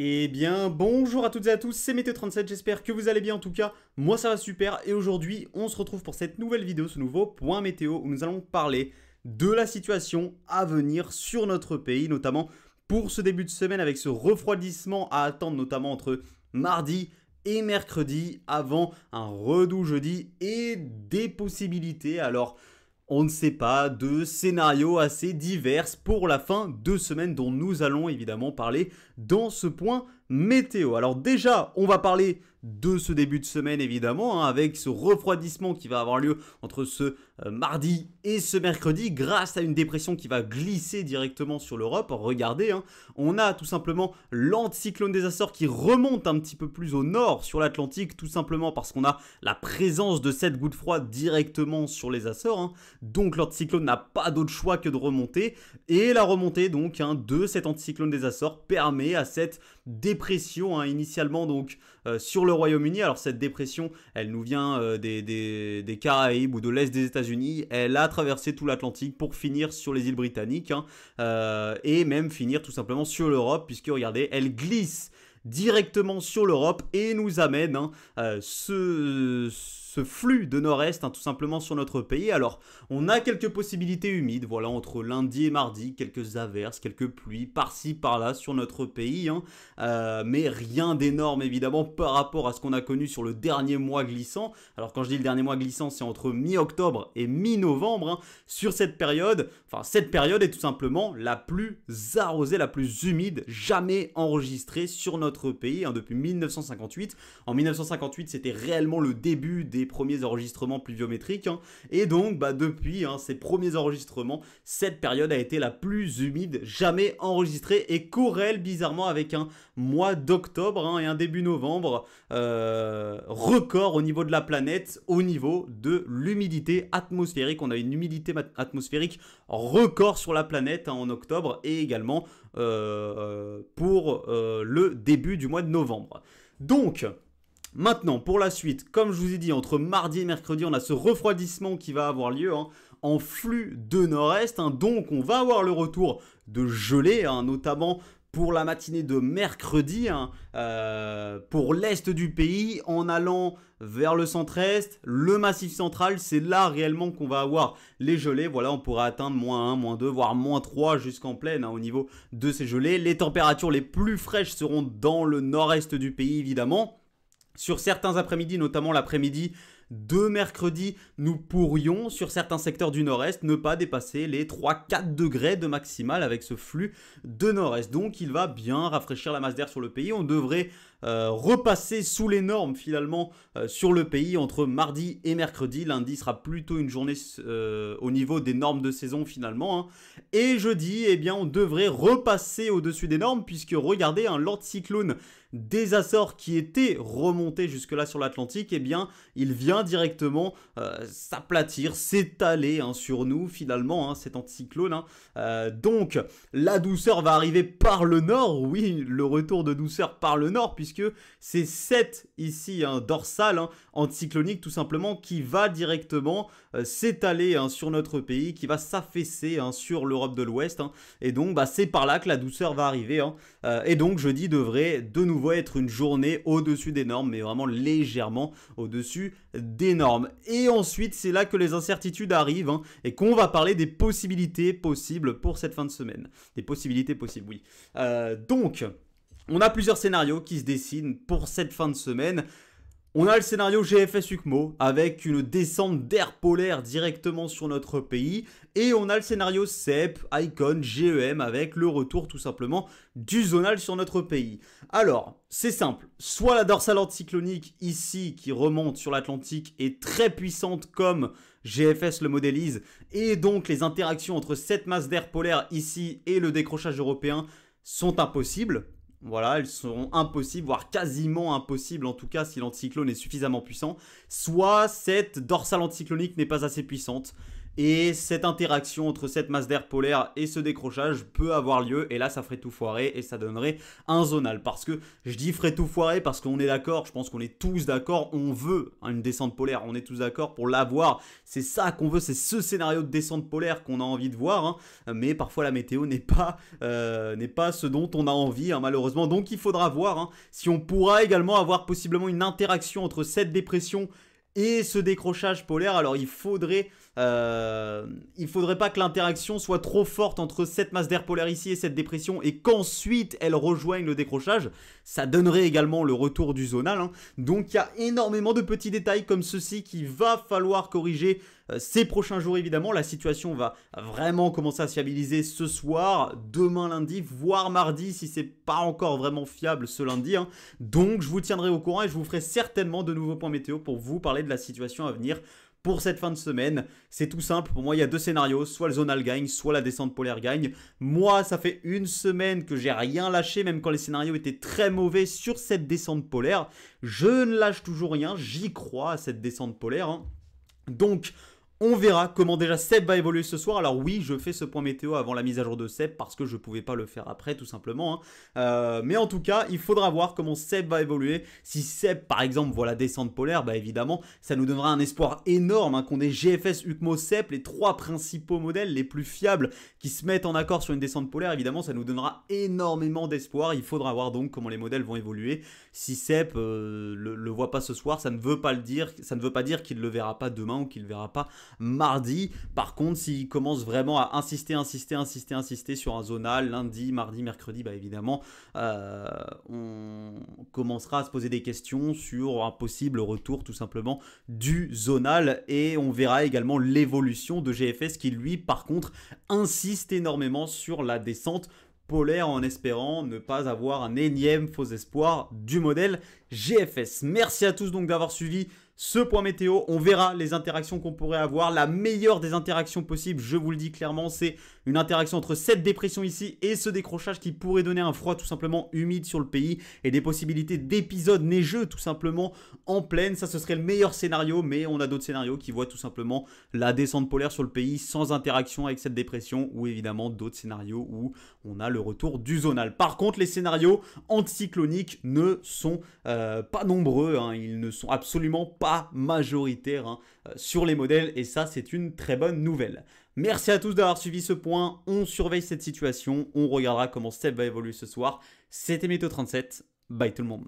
Eh bien, bonjour à toutes et à tous, c'est Météo37, j'espère que vous allez bien en tout cas, moi ça va super et aujourd'hui on se retrouve pour cette nouvelle vidéo, ce nouveau point météo où nous allons parler de la situation à venir sur notre pays, notamment pour ce début de semaine avec ce refroidissement à attendre notamment entre mardi et mercredi avant un redoux jeudi et des possibilités. Alors, on ne sait pas, de scénarios assez divers pour la fin de semaine dont nous allons évidemment parler dans ce point météo. Alors déjà, on va parler de ce début de semaine évidemment, avec ce refroidissement qui va avoir lieu entre ce mardi et ce mercredi grâce à une dépression qui va glisser directement sur l'Europe. Regardez, on a tout simplement l'anticyclone des Açores qui remonte un petit peu plus au nord sur l'Atlantique, tout simplement parce qu'on a la présence de cette goutte froide directement sur les Açores. Donc l'anticyclone n'a pas d'autre choix que de remonter. Et la remontée donc de cet anticyclone des Açores permet à cette dépression initialement donc sur le Royaume-Uni. Alors cette dépression, elle nous vient des Caraïbes ou de l'Est des États-Unis. Elle a traversé tout l'Atlantique pour finir sur les îles britanniques et même finir tout simplement sur l'Europe, puisque regardez, elle glisse directement sur l'Europe et nous amène ce flux de nord-est tout simplement sur notre pays. Alors on a quelques possibilités humides, voilà, entre lundi et mardi, quelques averses, quelques pluies par-ci par-là sur notre pays, mais rien d'énorme évidemment par rapport à ce qu'on a connu sur le dernier mois glissant. Alors quand je dis le dernier mois glissant, c'est entre mi-octobre et mi-novembre, sur cette période. Enfin, cette période est tout simplement la plus arrosée, la plus humide jamais enregistrée sur notre pays depuis 1958. En 1958, c'était réellement le début des premiers enregistrements pluviométriques, et donc depuis ces premiers enregistrements, cette période a été la plus humide jamais enregistrée et corrèle bizarrement avec un mois d'octobre et un début novembre record au niveau de la planète, au niveau de l'humidité atmosphérique. On a une humidité atmosphérique record sur la planète en octobre et également pour le début du mois de novembre. Donc maintenant, pour la suite, comme je vous ai dit, entre mardi et mercredi, on a ce refroidissement qui va avoir lieu en flux de nord-est. Donc, on va avoir le retour de gelée, notamment pour la matinée de mercredi, pour l'est du pays, en allant vers le centre-est, le massif central, c'est là réellement qu'on va avoir les gelées. Voilà, on pourra atteindre -1, -2, voire -3 jusqu'en pleine au niveau de ces gelées. Les températures les plus fraîches seront dans le nord-est du pays, évidemment. Sur certains après-midi, notamment l'après-midi de mercredi, nous pourrions, sur certains secteurs du nord-est, ne pas dépasser les 3-4 degrés de maximal avec ce flux de nord-est. Donc il va bien rafraîchir la masse d'air sur le pays. On devrait repasser sous les normes finalement sur le pays entre mardi et mercredi. Lundi sera plutôt une journée au niveau des normes de saison finalement. Et jeudi, eh bien, on devrait repasser au-dessus des normes, puisque regardez, l'anticyclone des Açores qui était remonté jusque-là sur l'Atlantique, eh bien, il vient directement s'aplatir, s'étaler sur nous finalement, cet anticyclone. Donc, la douceur va arriver par le nord, oui, le retour de douceur par le nord, puisque c'est cette ici, dorsale anticyclonique tout simplement, qui va directement s'étaler sur notre pays, qui va s'affaisser sur l'Europe de l'Ouest, et donc c'est par là que la douceur va arriver, et donc jeudi devrait de nouveau être une journée au-dessus des normes, mais vraiment légèrement au-dessus des normes. Et ensuite, c'est là que les incertitudes arrivent, et qu'on va parler des possibilités possibles pour cette fin de semaine. Des possibilités possibles, oui. Donc, on a plusieurs scénarios qui se dessinent pour cette fin de semaine. On a le scénario GFS-UCMO avec une descente d'air polaire directement sur notre pays, et on a le scénario CEP, ICON, GEM avec le retour tout simplement du zonal sur notre pays. Alors, c'est simple, soit la dorsale anticyclonique ici qui remonte sur l'Atlantique est très puissante comme GFS le modélise, et donc les interactions entre cette masse d'air polaire ici et le décrochage européen sont impossibles. Voilà, elles seront impossibles, voire quasiment impossibles en tout cas si l'anticyclone est suffisamment puissant. Soit cette dorsale anticyclonique n'est pas assez puissante. et cette interaction entre cette masse d'air polaire et ce décrochage peut avoir lieu, et là ça ferait tout foirer et ça donnerait un zonal. Parce que je dis ferait tout foirer parce qu'on est d'accord, je pense qu'on est tous d'accord, on veut une descente polaire, on est tous d'accord pour l'avoir, c'est ça qu'on veut, c'est ce scénario de descente polaire qu'on a envie de voir, hein. Mais parfois la météo n'est pas ce dont on a envie, hein, malheureusement. Donc il faudra voir, hein, si on pourra également avoir possiblement une interaction entre cette dépression et ce décrochage polaire. Alors il faudrait pas que l'interaction soit trop forte entre cette masse d'air polaire ici et cette dépression et qu'ensuite elle rejoigne le décrochage. Ça donnerait également le retour du zonal, hein. Donc il y a énormément de petits détails comme ceci qu'il va falloir corriger ces prochains jours évidemment. La situation va vraiment commencer à se fiabiliser ce soir, demain lundi, voire mardi si c'est pas encore vraiment fiable ce lundi, hein. Donc je vous tiendrai au courant et je vous ferai certainement de nouveaux points météo pour vous parler de la situation à venir pour cette fin de semaine. C'est tout simple, pour moi il y a deux scénarios, soit le zonal gagne, soit la descente polaire gagne. Moi ça fait une semaine que j'ai rien lâché, même quand les scénarios étaient très mauvais sur cette descente polaire. Je ne lâche toujours rien, j'y crois à cette descente polaire, hein. Donc on verra comment déjà Seb va évoluer ce soir. Alors oui, je fais ce point météo avant la mise à jour de Seb parce que je ne pouvais pas le faire après tout simplement, hein. Mais en tout cas, il faudra voir comment Seb va évoluer. Si Seb par exemple voit la descente polaire, bah évidemment, ça nous donnera un espoir énorme, hein, qu'on ait GFS, UCMO, Seb, les trois principaux modèles les plus fiables qui se mettent en accord sur une descente polaire. Évidemment, ça nous donnera énormément d'espoir. Il faudra voir donc comment les modèles vont évoluer. Si Seb le voit pas ce soir, ça ne veut pas dire qu'il ne le verra pas demain ou qu'il ne le verra pas mardi. Par contre, s'il commence vraiment à insister sur un zonal lundi, mardi, mercredi, bah évidemment, on commencera à se poser des questions sur un possible retour tout simplement du zonal et on verra également l'évolution de GFS qui lui, par contre, insiste énormément sur la descente polaire en espérant ne pas avoir un énième faux espoir du modèle GFS. Merci à tous donc d'avoir suivi ce point météo. On verra les interactions qu'on pourrait avoir. La meilleure des interactions possibles, je vous le dis clairement, c'est une interaction entre cette dépression ici et ce décrochage qui pourrait donner un froid tout simplement humide sur le pays et des possibilités d'épisodes neigeux tout simplement en pleine. Ça, ce serait le meilleur scénario, mais on a d'autres scénarios qui voient tout simplement la descente polaire sur le pays sans interaction avec cette dépression ou évidemment d'autres scénarios où on a le retour du zonal. Par contre, les scénarios anticycloniques ne sont pas nombreux, hein. Ils ne sont absolument pas majoritaires, hein, sur les modèles et ça, c'est une très bonne nouvelle. Merci à tous d'avoir suivi ce point, on surveille cette situation, on regardera comment Seb va évoluer ce soir. C'était Météo 37, bye tout le monde.